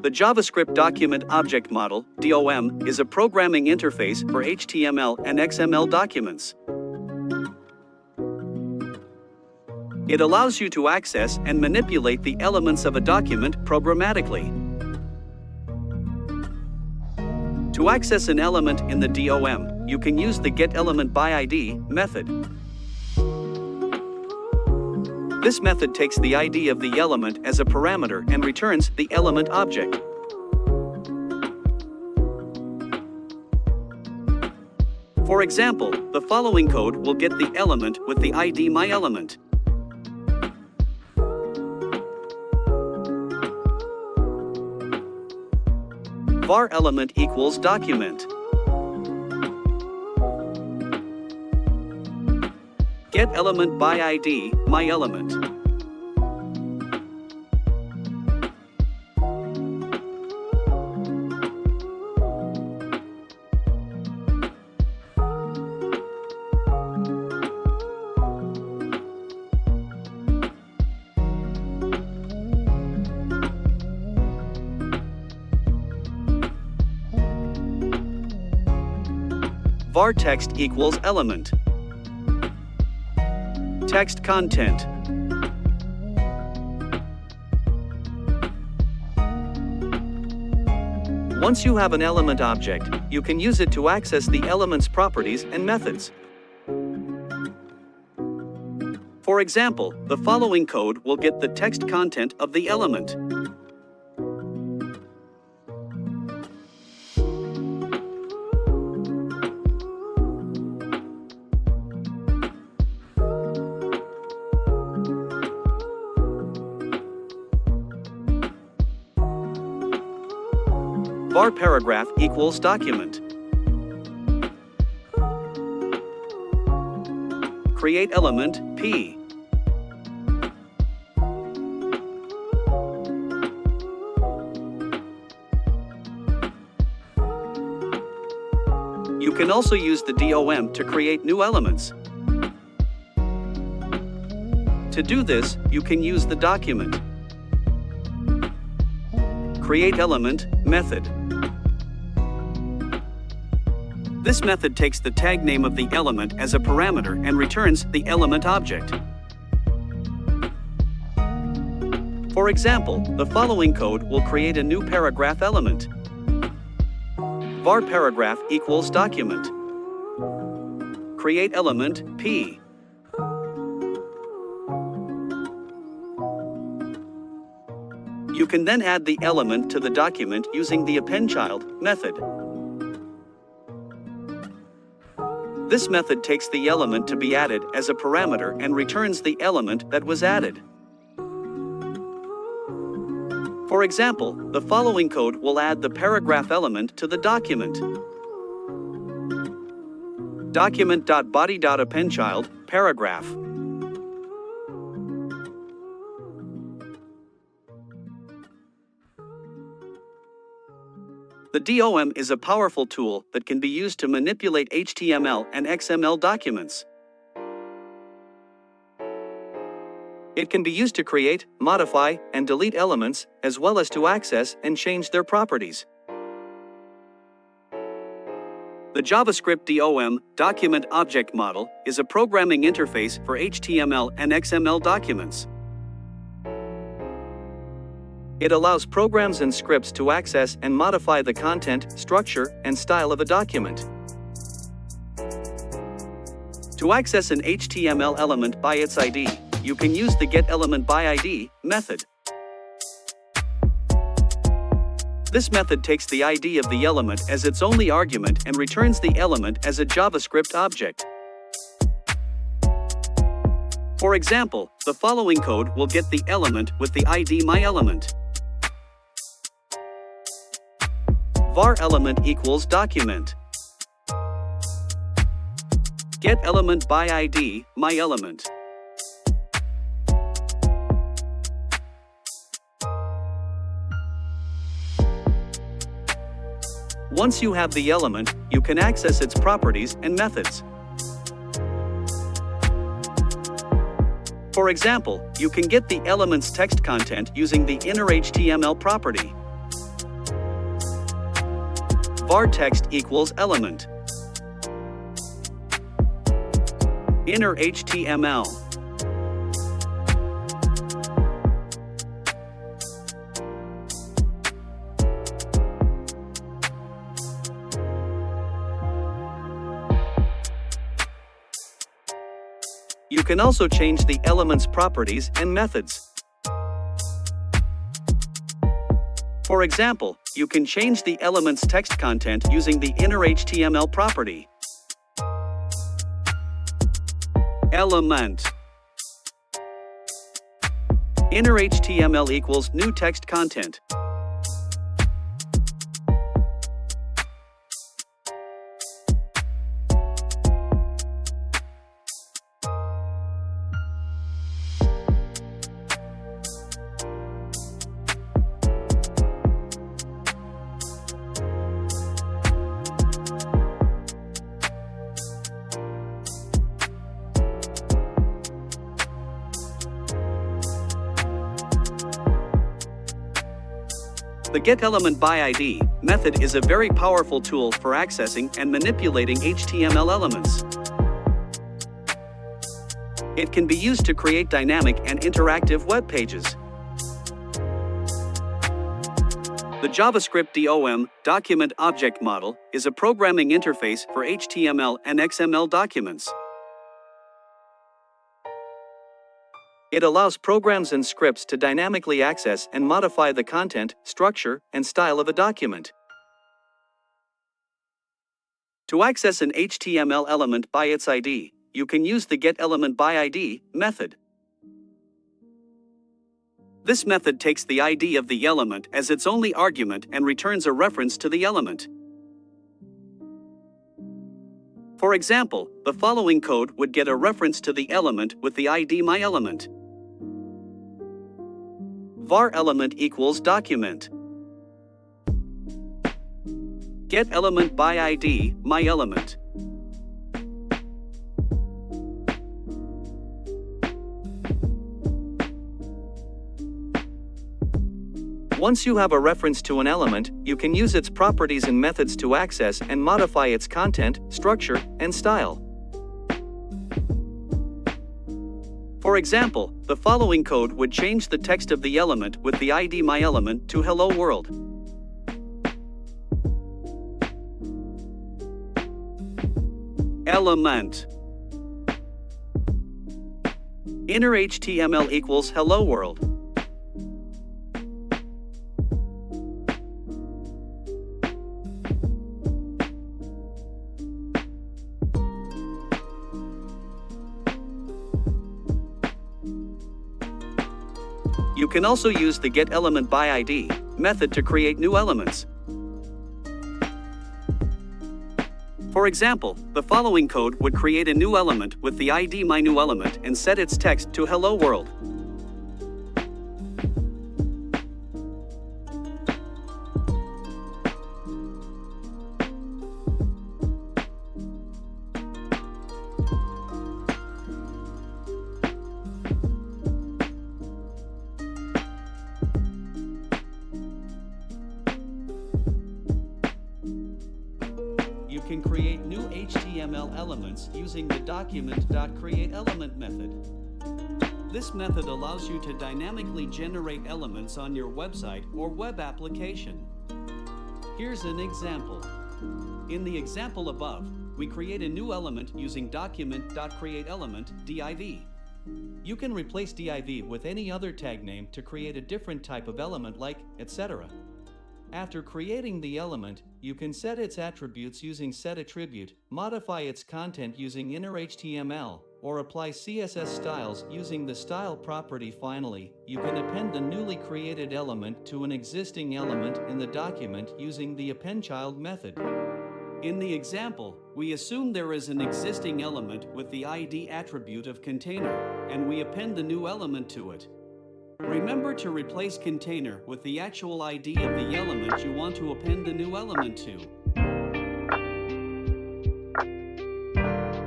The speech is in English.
The JavaScript Document Object Model (DOM) is a programming interface for HTML and XML documents. It allows you to access and manipulate the elements of a document programmatically. To access an element in the DOM, you can use the getElementById method. This method takes the ID of the element as a parameter and returns the element object. For example, the following code will get the element with the ID myElement. var element equals document. Get element by ID, myElement. var text equals element. Text content. Once you have an element object, you can use it to access the element's properties and methods. For example, the following code will get the text content of the element. var paragraph equals document. Create element P. You can also use the DOM to create new elements. To do this, you can use the document create element method. This method takes the tag name of the element as a parameter and returns the element object. For example, the following code will create a new paragraph element. var paragraph equals document. Create element P. You can then add the element to the document using the appendChild method. This method takes the element to be added as a parameter and returns the element that was added. For example, the following code will add the paragraph element to the document. Document.body.appendChild paragraph. The DOM is a powerful tool that can be used to manipulate HTML and XML documents. It can be used to create, modify, and delete elements, as well as to access and change their properties. The JavaScript DOM, Document Object Model, is a programming interface for HTML and XML documents. It allows programs and scripts to access and modify the content, structure, and style of a document. To access an HTML element by its ID, you can use the getElementById method. This method takes the ID of the element as its only argument and returns the element as a JavaScript object. For example, the following code will get the element with the ID myElement. var element equals document. Get element by ID, myElement. Once you have the element, you can access its properties and methods. For example, you can get the element's text content using the inner HTML property. var text equals element. Inner HTML. You can also change the element's properties and methods. For example, you can change the element's text content using the inner HTML property. Element. Inner HTML equals new text content. The getElementById method is a very powerful tool for accessing and manipulating HTML elements. It can be used to create dynamic and interactive web pages. The JavaScript DOM, Document Object Model, is a programming interface for HTML and XML documents. It allows programs and scripts to dynamically access and modify the content, structure, and style of a document. To access an HTML element by its ID, you can use the getElementById method. This method takes the ID of the element as its only argument and returns a reference to the element. For example, the following code would get a reference to the element with the ID myElement. var element equals document. getElementById myElement. Once you have a reference to an element, you can use its properties and methods to access and modify its content, structure, and style. For example, the following code would change the text of the element with the ID myElement to Hello World. Element. Inner HTML equals Hello World. You can also use the getElementById method to create new elements. For example, the following code would create a new element with the ID myNewElement and set its text to Hello World. You can create new HTML elements using the document.createElement method. This method allows you to dynamically generate elements on your website or web application. Here's an example. In the example above, we create a new element using document.createElement div. You can replace div with any other tag name to create a different type of element like etc. After creating the element, you can set its attributes using setAttribute, modify its content using inner HTML, or apply CSS styles using the style property. Finally, you can append the newly created element to an existing element in the document using the appendChild method. In the example, we assume there is an existing element with the ID attribute of container, and we append the new element to it. Remember to replace container with the actual ID of the element you want to append the new element to.